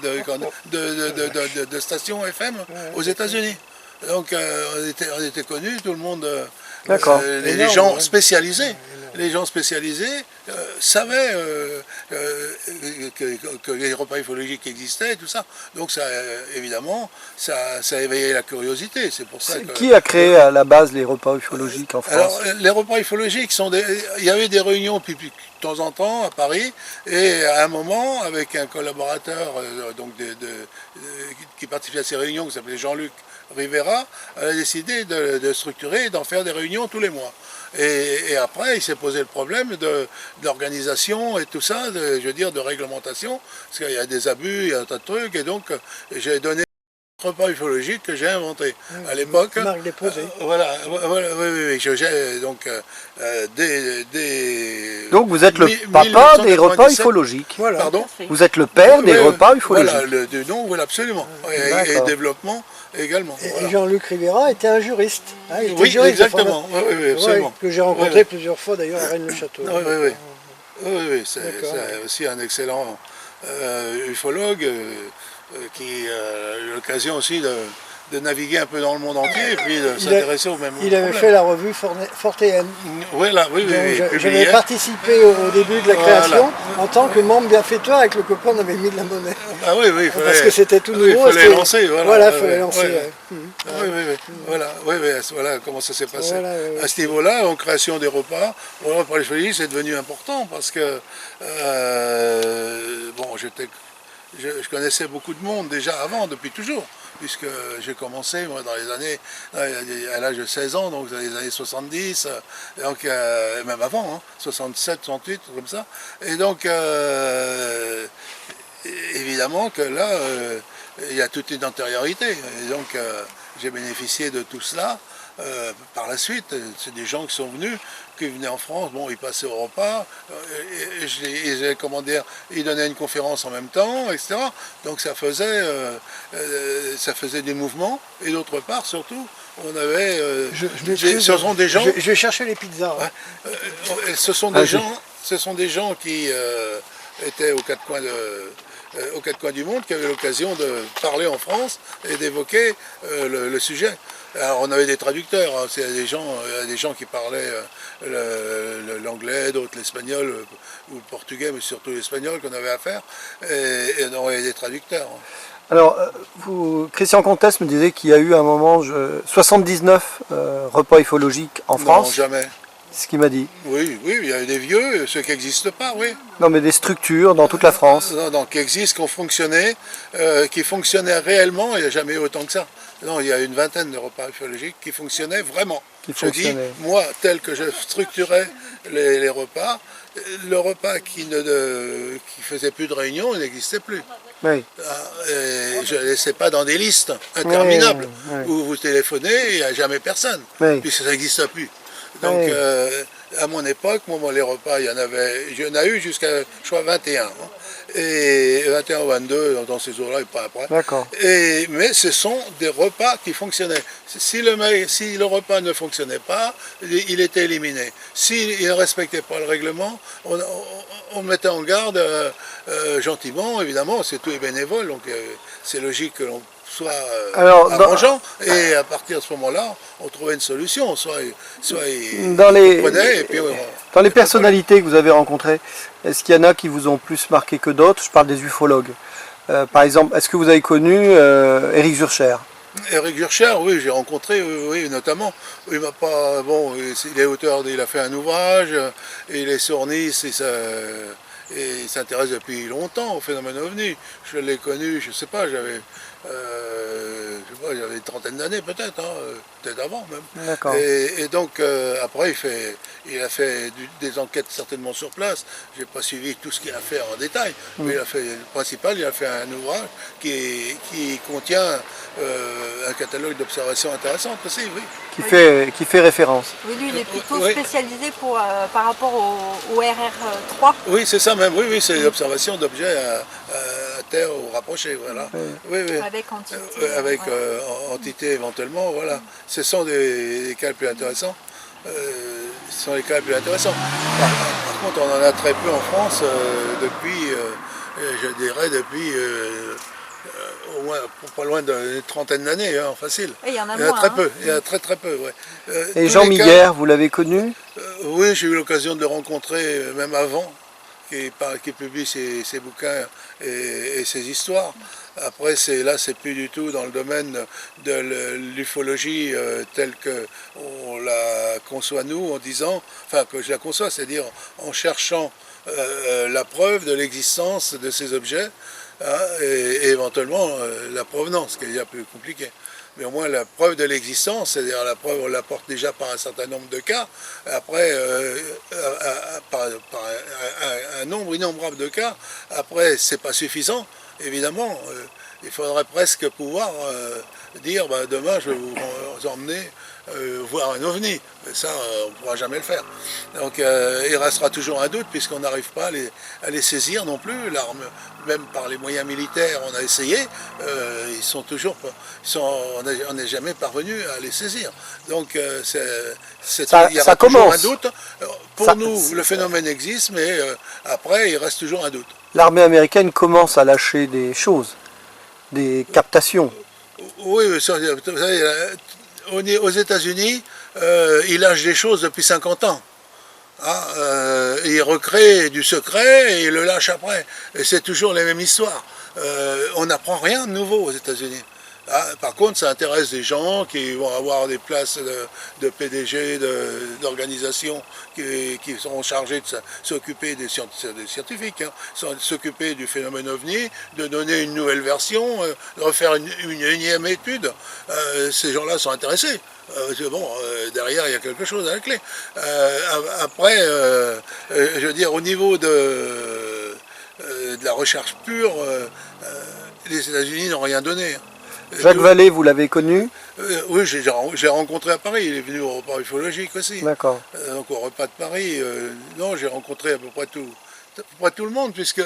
stations FM aux États-Unis. Donc on était connus, tout le monde, les gens spécialisés. Les gens spécialisés savaient que les repas ufologiques existaient et tout ça. Donc ça, évidemment, ça a éveillé la curiosité. C'est pour ça que... Qui a créé à la base les repas ufologiques en France? Alors, les repas ufologiques il y avait des réunions de temps en temps à Paris, et à un moment, avec un collaborateur qui participait à ces réunions, qui s'appelait Jean-Luc Rivera, a décidé de structurer et d'en faire des réunions tous les mois. Et après, il s'est posé le problème d'organisation et tout ça, de réglementation, parce qu'il y a des abus, il y a un tas de trucs, et donc j'ai donné un repas ufologique que j'ai inventé à l'époque. Marc Desposé. Oui. Donc vous êtes le papa des repas ufologiques. Voilà. Pardon? Vous êtes le père des repas ufologiques. Voilà, absolument. Et développement également. Et Jean-Luc Rivera était un juriste. Hein, il était Oui, juriste, exactement. Oui, absolument. que j'ai rencontré plusieurs fois d'ailleurs à Rennes-le-Château. Oui, c'est aussi un excellent ufologue qui a eu l'occasion aussi de naviguer un peu dans le monde entier et puis de s'intéresser au même Il avait fait la revue Fortéenne. Oui. J'avais participé au début de la création en tant que membre bienfaiteur avec le copain, on avait mis de la monnaie. Ah oui, parce que c'était tout nouveau. Il fallait lancer, voilà. Il fallait lancer. Voilà comment ça s'est passé. À ce niveau-là, en création des repas, pour les Folies, c'est devenu important parce que je connaissais beaucoup de monde déjà avant, depuis toujours, puisque j'ai commencé moi, dans les années, à l'âge de 16 ans, donc dans les années 70, donc, même avant, hein, 67, 68, comme ça. Et donc, évidemment que là, il y a toute une antériorité. Et donc, j'ai bénéficié de tout cela. Par la suite, c'est des gens qui sont venus, qui venaient en France, bon, ils passaient au repas, ils donnaient une conférence en même temps, etc. Donc ça faisait des mouvements, et d'autre part, surtout, on avait... ce sont des gens... Je vais chercher les pizzas. Hein. Ce sont des gens qui étaient aux quatre coins du monde, qui avaient l'occasion de parler en France et d'évoquer le sujet. Alors on avait des traducteurs, hein. Il y a des gens qui parlaient l'anglais, d'autres l'espagnol ou le portugais, mais surtout l'espagnol qu'on avait à faire, et on avait des traducteurs. Alors, Christian Comtesse me disait qu'il y a eu un moment, 79 repas ufologiques en France. Non, jamais. C'est ce qu'il m'a dit. Oui, il y a des vieux, ceux qui n'existent pas, oui. Non, mais des structures dans toute la France. Non, qui existent, qui ont fonctionné, qui fonctionnaient réellement, il n'y a jamais eu autant que ça. Non, il y a une vingtaine de repas ufologiques qui fonctionnaient vraiment. Qui Je dis, fonctionnaient. moi, tel que je structurais les repas, le repas qui faisait plus de réunions, il n'existait plus. Oui. Et je ne laissais pas dans des listes interminables Ouais. où vous téléphonez et il n'y a jamais personne, Oui. puisque ça n'existe plus. Donc, Oui. à mon époque, moi, les repas, il y en a eu jusqu'à, je crois, 21. Hein. Et 21 ou 22 dans ces eaux-là et pas après. D'accord. Mais ce sont des repas qui fonctionnaient. Si le repas ne fonctionnait pas, il était éliminé. S'il ne respectait pas le règlement, on mettait en garde gentiment, évidemment, c'est tout est bénévole, donc c'est logique que l'on soit arrangeant, et à partir de ce moment-là, on trouvait une solution, soit il Dans les, prenait, et puis dans les personnalités que vous avez rencontrées, est-ce qu'il y en a qui vous ont plus marqué que d'autres? Je parle des ufologues. Par exemple, est-ce que vous avez connu Éric Zurcher? Éric Zurcher, oui, j'ai rencontré, oui, notamment. Il m'a pas, bon, il est auteur, il a fait un ouvrage, il est sourniste, et il s'intéresse depuis longtemps au phénomène OVNI. Je l'ai connu, je sais pas, j'avais une trentaine d'années peut-être, hein, peut-être avant même. D'accord. Et donc après il a fait des enquêtes certainement sur place. J'ai pas suivi tout ce qu'il a fait en détail, mais il a fait le principal, il a fait un ouvrage qui contient un catalogue d'observations intéressantes aussi, oui. Qui fait référence. Oui, lui, il est plutôt Oui. spécialisé par rapport au RR3. Oui, c'est ça même, oui, c'est l'observation d'objets à terre ou rapprochés, voilà. Oui, oui. Avec entité. Avec ouais. entité éventuellement, voilà. Ce sont des cas les plus intéressants. Ce sont les cas les plus intéressants. Par contre, on en a très peu en France depuis, je dirais, depuis au moins pas loin d'une trentaine d'années, hein, facile. Et il y en a Il y en a moins. très Hein. peu, il y en a très très peu, ouais. Et Tous Jean les cas, Miguer, vous l'avez connu? oui, j'ai eu l'occasion de le rencontrer même avant, qui publie ses bouquins et ses histoires. Après, c'est plus du tout dans le domaine de l'ufologie telle qu'on la conçoit nous, en disant, enfin que je la conçois, c'est-à-dire en cherchant la preuve de l'existence de ces objets, hein, et éventuellement la provenance, qui est déjà plus compliqué. Mais au moins la preuve de l'existence, c'est-à-dire la preuve, on l'apporte déjà par un certain nombre de cas, après par un nombre innombrable de cas, après c'est pas suffisant, évidemment, il faudrait presque pouvoir dire demain je vais vous emmener voir un ovni, mais ça on ne pourra jamais le faire. Donc il restera toujours un doute puisqu'on n'arrive pas à les saisir non plus, l'arme, même par les moyens militaires on a essayé, ils sont toujours pas, on n'est jamais parvenu à les saisir. Donc il y aura toujours un doute. Pour nous le phénomène existe, mais après il reste toujours un doute. L'armée américaine commence à lâcher des choses, des captations. Oui, vous savez, aux États-Unis, ils lâchent des choses depuis 50 ans. Hein, ils recréent du secret et ils le lâchent après. Et c'est toujours les mêmes histoires. On n'apprend rien de nouveau aux États-Unis. Ah, par contre, ça intéresse des gens qui vont avoir des places de PDG, d'organisations qui seront chargés de s'occuper des scientifiques, hein, s'occuper du phénomène OVNI, de donner une nouvelle version, de refaire une énième étude. Ces gens-là sont intéressés. Bon, derrière, il y a quelque chose à la clé. Après, je veux dire, au niveau de la recherche pure, les États-Unis n'ont rien donné. Jacques Vallée, vous l'avez connu? Oui, j'ai rencontré à Paris, il est venu au repas ufologique aussi. D'accord. Donc au repas de Paris, non, j'ai rencontré à peu près tout le monde, puisque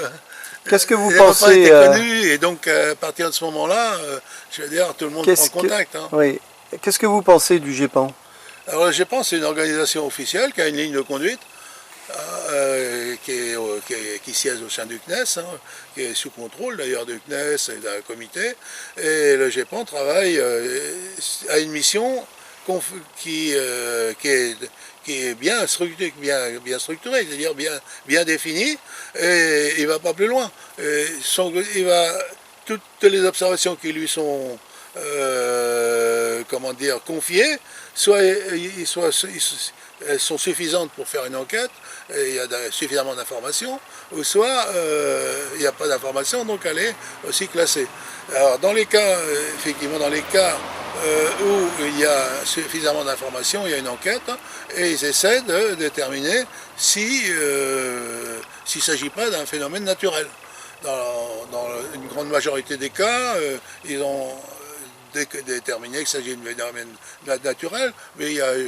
qu'est-ce que vous les pensez repas étaient connus, et donc à partir de ce moment-là, je veux dire, tout le monde prend contact. Hein. Oui. Qu'est-ce que vous pensez du GEPAN? Alors le GEPAN, c'est une organisation officielle qui a une ligne de conduite, qui siège au sein du CNES, hein, qui est sous contrôle d'ailleurs du CNES et d'un comité. Et le GEPAN travaille à une mission qui est bien structurée, c'est-à-dire bien définie, et il ne va pas plus loin. Toutes les observations qui lui sont confiées, soit elles sont suffisantes pour faire une enquête, et il y a suffisamment d'informations, ou soit il n'y a pas d'informations, donc elle est aussi classée. Alors dans les cas, effectivement, dans les cas où il y a suffisamment d'informations, il y a une enquête, et ils essaient de déterminer si s'il ne s'agit pas d'un phénomène naturel. Dans une grande majorité des cas, ils ont déterminé qu'il s'agit d'un phénomène naturel, mais je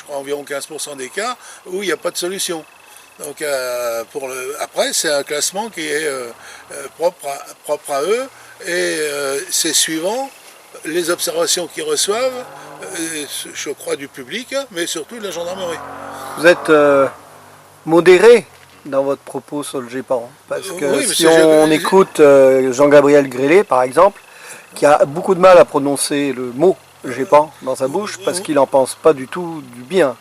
crois environ 15% des cas où il n'y a pas de solution. Donc après, c'est un classement qui est propre à eux, et c'est suivant les observations qu'ils reçoivent, je crois du public, mais surtout de la gendarmerie. Vous êtes modéré dans votre propos sur le GEPAN, parce que Oui, si on écoute Jean-Gabriel Grélé, par exemple, qui a beaucoup de mal à prononcer le mot GEPAN dans sa bouche, parce qu'il n'en pense pas du tout du bien.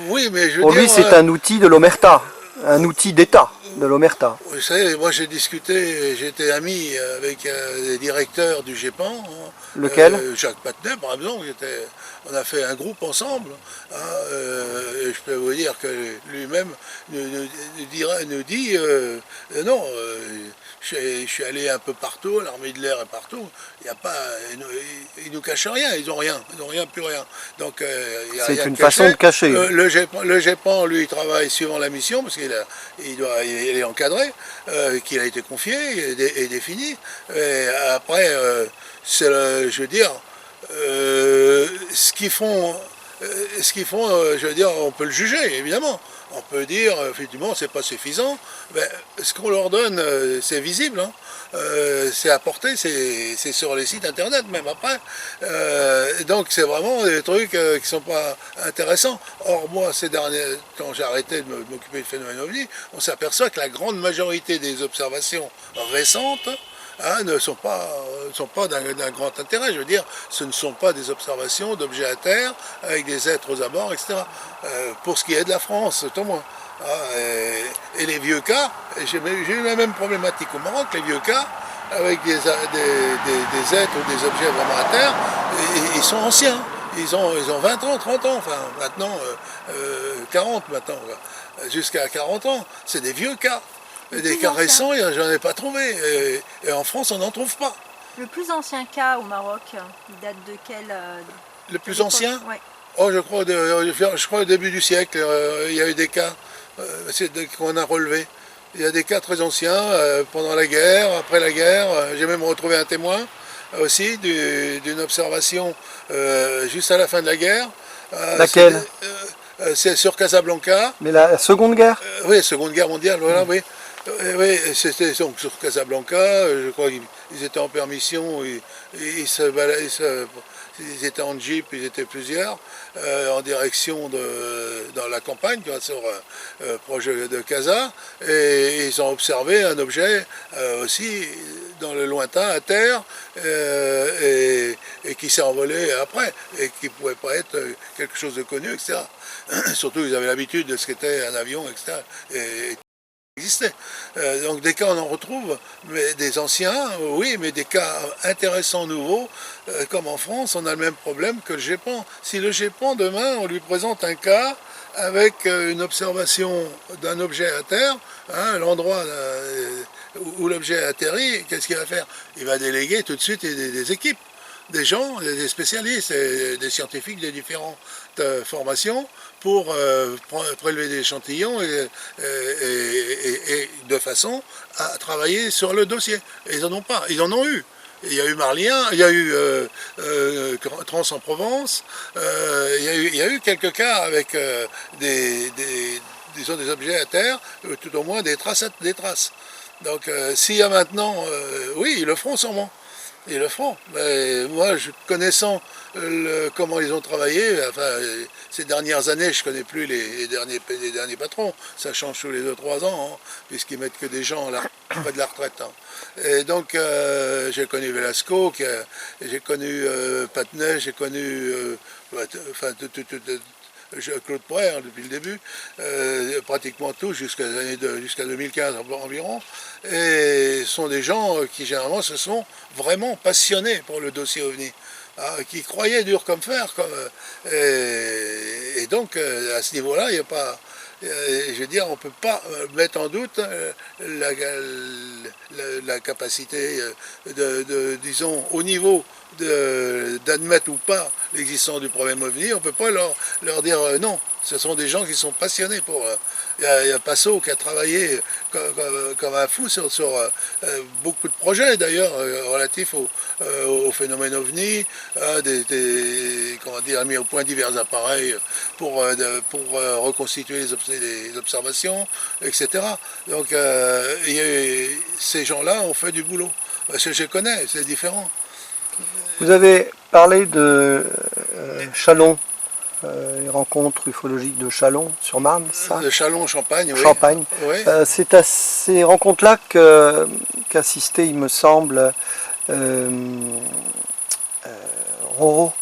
Oui, mais je veux Pour lui, dire, c'est un outil de l'omerta, un outil d'État de l'omerta. vous savez, moi j'ai été ami avec les directeurs du GEPAN. Lequel Jacques Patnet, par exemple, on a fait un groupe ensemble. Et je peux vous dire que lui-même nous dit non, je suis allé un peu partout, l'armée de l'air est partout. Il y a pas, ils nous cachent rien, ils n'ont rien, plus rien. Donc c'est une façon de cacher. Le GEPAN, lui, il travaille suivant la mission parce qu'il est encadré, qu'il a été confié et défini. Et après, je veux dire, ce qu'ils font, je veux dire, on peut le juger, évidemment. On peut dire, effectivement, c'est pas suffisant. Mais ce qu'on leur donne, c'est visible. Hein. C'est apporté, c'est sur les sites internet même après. Donc c'est vraiment des trucs qui sont pas intéressants. Or moi, quand j'ai arrêté de m'occuper du phénomène OVNI, on s'aperçoit que la grande majorité des observations récentes ne sont pas d'un grand intérêt. Je veux dire, ce ne sont pas des observations d'objets à terre avec des êtres aux abords, etc. Pour ce qui est de la France, c'est au moins. Et les vieux cas, j'ai eu la même problématique au Maroc, les vieux cas, avec des êtres ou des objets vraiment à terre, ils sont anciens. Ils ont 20 ans, 30 ans, enfin maintenant 40 maintenant, jusqu'à 40 ans. C'est des vieux cas. Et des cas récents, j'en ai pas trouvé. Et en France, on n'en trouve pas. Le plus ancien cas au Maroc, il date de quel Le plus ancien? Ouais. Oh, je crois au début du siècle, il y a eu des cas qu'on a relevés. Il y a des cas très anciens, pendant la guerre, après la guerre. J'ai même retrouvé un témoin aussi d'une observation juste à la fin de la guerre. Laquelle? C'est sur Casablanca. Mais la Seconde Guerre? Oui, Seconde Guerre mondiale, voilà, oui. Oui, c'était donc sur Casablanca, je crois qu'ils étaient en permission, ils étaient en jeep, ils étaient plusieurs, en direction dans la campagne, proche de Casa, et ils ont observé un objet aussi dans le lointain, à terre, et qui s'est envolé après, et qui ne pouvait pas être quelque chose de connu, etc. Surtout, ils avaient l'habitude de ce qu'était un avion, etc. Et existait. Donc des cas on en retrouve, mais des anciens, oui, mais des cas intéressants nouveaux, comme en France, on a le même problème que le GEPAN. Si le GEPAN, demain, on lui présente un cas avec une observation d'un objet à terre, hein, l'endroit où l'objet atterrit, qu'est-ce qu'il va faire? Il va déléguer tout de suite des équipes, des gens, des spécialistes, des scientifiques de différentes formations pour prélever des échantillons et de façon à travailler sur le dossier. Et ils n'en ont pas, ils en ont eu. Il y a eu Marlien, il y a eu Trans en Provence, il y a eu quelques cas avec des objets à terre, tout au moins des traces. Donc s'il y a maintenant, oui, ils le feront sûrement. Ils le feront. Mais moi, connaissant comment ils ont travaillé, enfin, ces dernières années, je ne connais plus les derniers patrons. Ça change tous les 2-3 ans, hein, puisqu'ils mettent que des gens pas de la retraite. Hein. Et donc, j'ai connu Velasco, j'ai connu Patnet, j'ai connu Claude Poher depuis le début, pratiquement tous jusqu'à 2015 environ, et ce sont des gens qui généralement se sont vraiment passionnés pour le dossier OVNI, hein, qui croyaient dur comme fer, et donc à ce niveau-là, il Je veux dire, on ne peut pas mettre en doute la capacité, disons, au niveau d'admettre ou pas l'existence du problème OVNI. On ne peut pas leur dire non. Ce sont des gens qui sont passionnés pour... Il y a Passot qui a travaillé comme un fou sur beaucoup de projets d'ailleurs relatifs au phénomène OVNI, comment dire, a mis au point divers appareils pour reconstituer les observations, etc. Donc ces gens-là ont fait du boulot. Je connais, c'est différent. Vous avez parlé de Châlons, les rencontres ufologiques de Châlons sur Marne, ça? De Châlons, Champagne, oui. Champagne. Oui. C'est à ces rencontres-là qu'assistait, il me semble, Roro,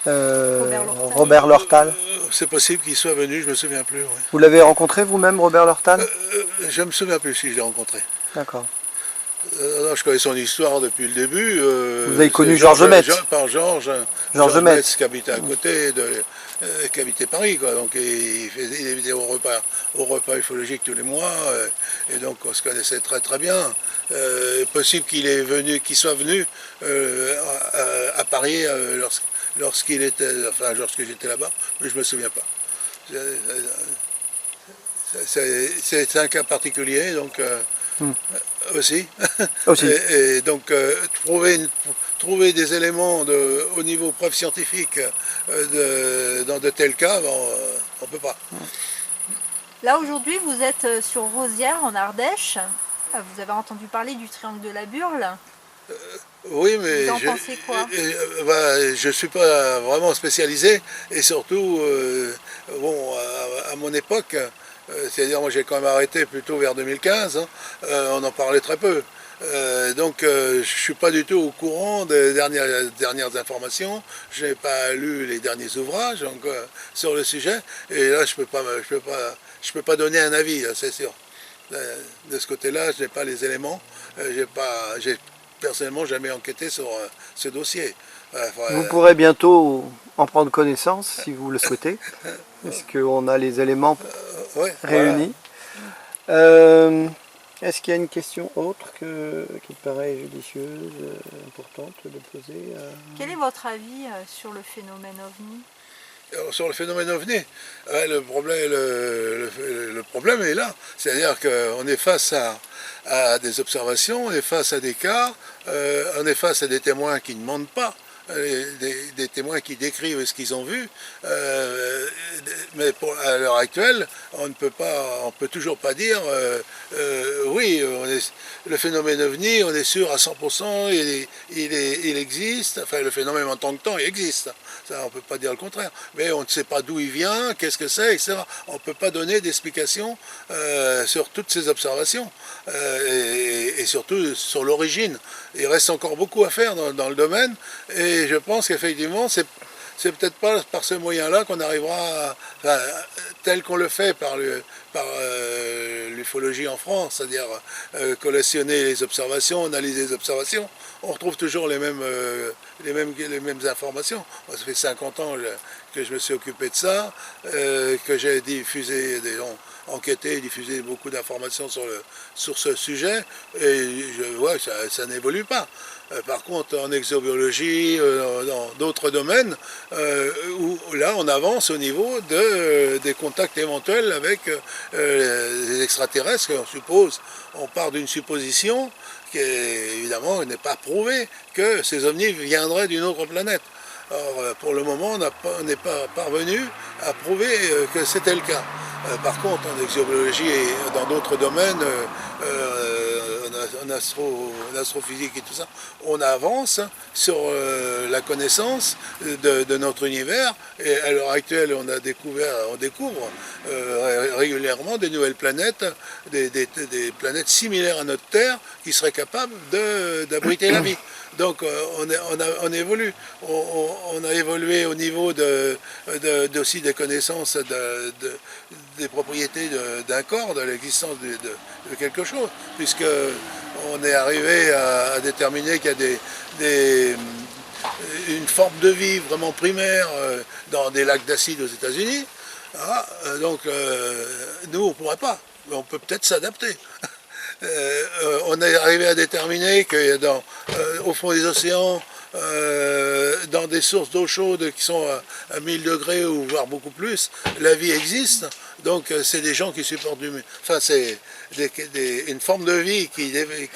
Robert Lortal. C'est possible qu'il soit venu, je ne me souviens plus. Oui. Vous l'avez rencontré vous-même, Robert Lortal? Je ne me souviens plus si je l'ai rencontré. D'accord. Non, je connais son histoire depuis le début. Vous avez connu Georges Metz? Par Georges Metz qui habitait à côté, qui habitait Paris, quoi. Donc il faisait des vidéos au repas ufologique tous les mois, et donc on se connaissait très très bien. Possible qu'il soit venu à Paris lorsqu'il était, enfin lorsque j'étais là-bas, mais je me souviens pas. C'est un cas particulier, donc. Aussi. Et donc trouver des éléments au niveau preuve scientifique dans de tels cas, on ne peut pas. Là aujourd'hui vous êtes sur Rosières en Ardèche. Vous avez entendu parler du triangle de la Burle. Oui, mais vous en pensez quoi? Je ne suis pas vraiment spécialisé et surtout, bon, à mon époque, c'est-à-dire moi j'ai quand même arrêté plutôt vers 2015, hein, on en parlait très peu. Donc je ne suis pas du tout au courant des dernières informations, je n'ai pas lu les derniers ouvrages donc, sur le sujet, et là je peux pas donner un avis, c'est sûr. De ce côté-là, je n'ai pas les éléments, j'ai personnellement jamais enquêté sur ce dossier. Vous pourrez bientôt en prendre connaissance si vous le souhaitez, parce qu'on a les éléments réunis. Voilà. Est-ce qu'il y a une question autre qui paraît judicieuse, importante de poser? Quel est votre avis sur le phénomène OVNI? Alors, sur le phénomène OVNI, le problème est là. C'est-à-dire qu'on est face à des observations, on est face à des cas, on est face à des témoins qui ne mentent pas. Des témoins qui décrivent ce qu'ils ont vu, mais à l'heure actuelle, on peut toujours pas dire oui, le phénomène OVNI, on est sûr à 100%, il existe, enfin le phénomène en tant que temps, il existe, ça on peut pas dire le contraire, mais on ne sait pas d'où il vient, qu'est-ce que c'est, etc. On peut pas donner d'explication sur toutes ces observations, et surtout sur l'origine. Il reste encore beaucoup à faire dans le domaine, et je pense qu'effectivement, c'est peut-être pas par ce moyen-là qu'on arrivera, tel qu'on le fait par l'ufologie en France, c'est-à-dire collationner les observations, analyser les observations. On retrouve toujours les mêmes informations. Moi, ça fait 50 ans que je me suis occupé de ça, que j'ai diffusé, enquêté et diffusé beaucoup d'informations sur ce sujet, et je vois que ça n'évolue pas. Par contre, en exobiologie, dans d'autres domaines, où là on avance au niveau des contacts éventuels avec les extraterrestres, on suppose, on part d'une supposition qui évidemment n'est pas prouvée que ces ovnis viendraient d'une autre planète. Or, pour le moment, on n'est pas parvenu à prouver que c'était le cas. Par contre, en exobiologie et dans d'autres domaines, en astrophysique et tout ça, on avance sur la connaissance de notre univers, et à l'heure actuelle, on découvre régulièrement des nouvelles planètes, des planètes similaires à notre Terre qui seraient capables d'abriter la vie. Donc on évolue, on a évolué au niveau aussi des connaissances des propriétés d'un corps, de l'existence de quelque chose, puisque on est arrivé à déterminer qu'il y a une forme de vie vraiment primaire dans des lacs d'acide aux États-Unis. Donc nous, on ne pourrait pas, mais on peut peut-être s'adapter. On est arrivé à déterminer que au fond des océans, dans des sources d'eau chaude qui sont à 1000 degrés ou voire beaucoup plus, la vie existe. Donc c'est des gens qui supportent enfin c'est une forme de vie qui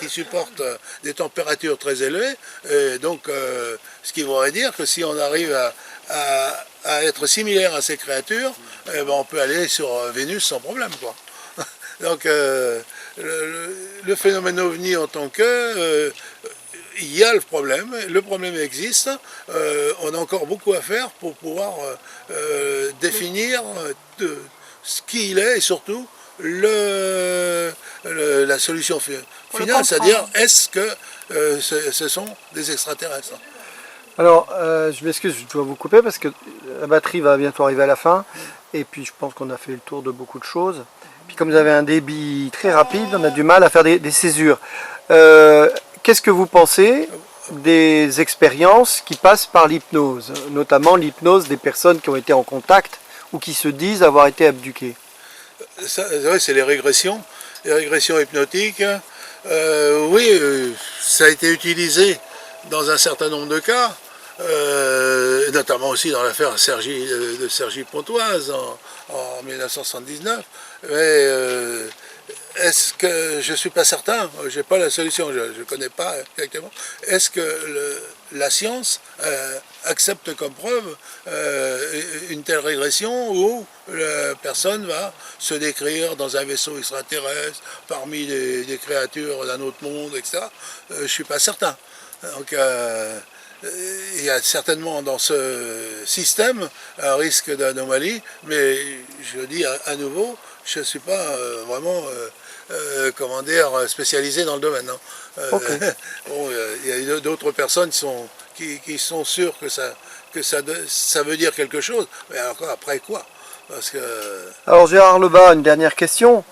supporte des températures très élevées. Et donc ce qui voudrait dire que si on arrive à être similaire à ces créatures, eh ben, on peut aller sur Vénus sans problème, quoi. Donc le phénomène OVNI en tant que, il y a le problème existe, on a encore beaucoup à faire pour pouvoir définir ce qu'il est et surtout la solution finale, c'est-à-dire est-ce que ce sont des extraterrestres. Alors, je m'excuse, je dois vous couper parce que la batterie va bientôt arriver à la fin. Et puis, je pense qu'on a fait le tour de beaucoup de choses. Puis, comme vous avez un débit très rapide, on a du mal à faire des césures. Qu'est-ce que vous pensez des expériences qui passent par l'hypnose, notamment l'hypnose des personnes qui ont été en contact ou qui se disent avoir été abduquées? C'est les régressions hypnotiques. Oui, ça a été utilisé dans un certain nombre de cas, notamment aussi dans l'affaire de Cergy Pontoise en 1979. Mais est-ce que, je ne suis pas certain, je n'ai pas la solution, je ne connais pas exactement, est-ce que la science accepte comme preuve une telle régression où la personne va se décrire dans un vaisseau extraterrestre, parmi des créatures d'un autre monde, etc. Je ne suis pas certain. Donc il y a certainement dans ce système un risque d'anomalie, mais je le dis à nouveau, je ne suis pas vraiment comment dire, spécialisé dans le domaine. Hein. Okay. Bon, il y a d'autres personnes qui sont sûres que ça veut dire quelque chose, mais encore après quoi? Parce que... Alors Gérard Lebas, une dernière question.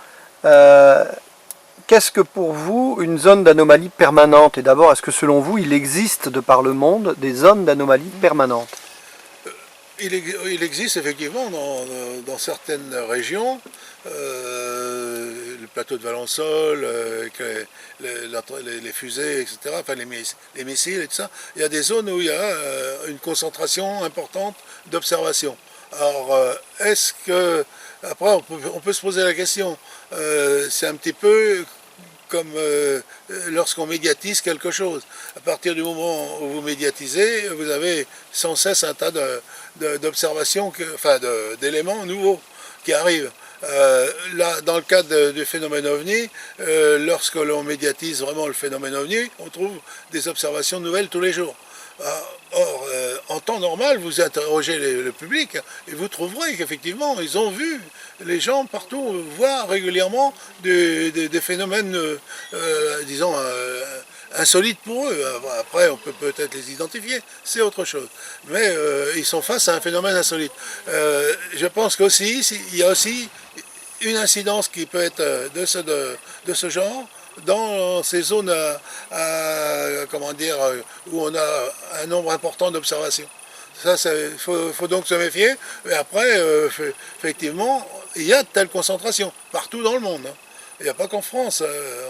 Qu'est-ce que pour vous une zone d'anomalie permanente? Et d'abord, est-ce que selon vous, il existe de par le monde des zones d'anomalie permanentes? Il existe effectivement dans certaines régions, le plateau de Valensole, les fusées, etc., enfin les missiles et tout ça, il y a des zones où il y a une concentration importante d'observation. Alors, est-ce que... Après, on peut se poser la question, c'est un petit peu comme lorsqu'on médiatise quelque chose. À partir du moment où vous médiatisez, vous avez sans cesse un tas d'observations, enfin d'éléments nouveaux qui arrivent. Là, dans le cadre du phénomène OVNI, lorsque l'on médiatise vraiment le phénomène OVNI, on trouve des observations nouvelles tous les jours. Or, en temps normal, vous interrogez le public et vous trouverez qu'effectivement, ils ont vu, les gens partout voient régulièrement des phénomènes, disons, insolites pour eux. Après, on peut peut-être les identifier, c'est autre chose. Mais ils sont face à un phénomène insolite. Je pense qu'aussi, il y a aussi une incidence qui peut être de ce genre, dans ces zones comment dire, où on a un nombre important d'observations. Ça, il faut donc se méfier. Et après, effectivement, il y a de telles concentrations partout dans le monde. Hein. Il n'y a pas qu'en France.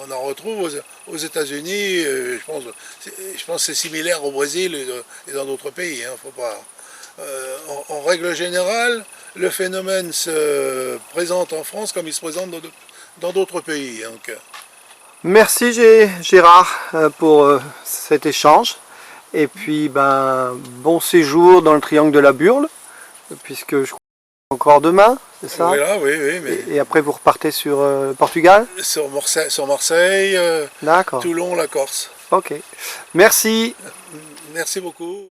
On en retrouve aux États-Unis. Je pense que c'est similaire au Brésil et dans d'autres pays. Hein. Faut pas, en règle générale, le phénomène se présente en France comme il se présente dans d'autres pays. Hein, donc, merci Gérard pour cet échange. Et puis bon séjour dans le triangle de la Burle, puisque je crois encore demain, c'est ça? Voilà, oui, mais... Et après vous repartez sur Portugal? Sur Marseille, d'accord. Toulon, la Corse. Ok. Merci. Merci beaucoup.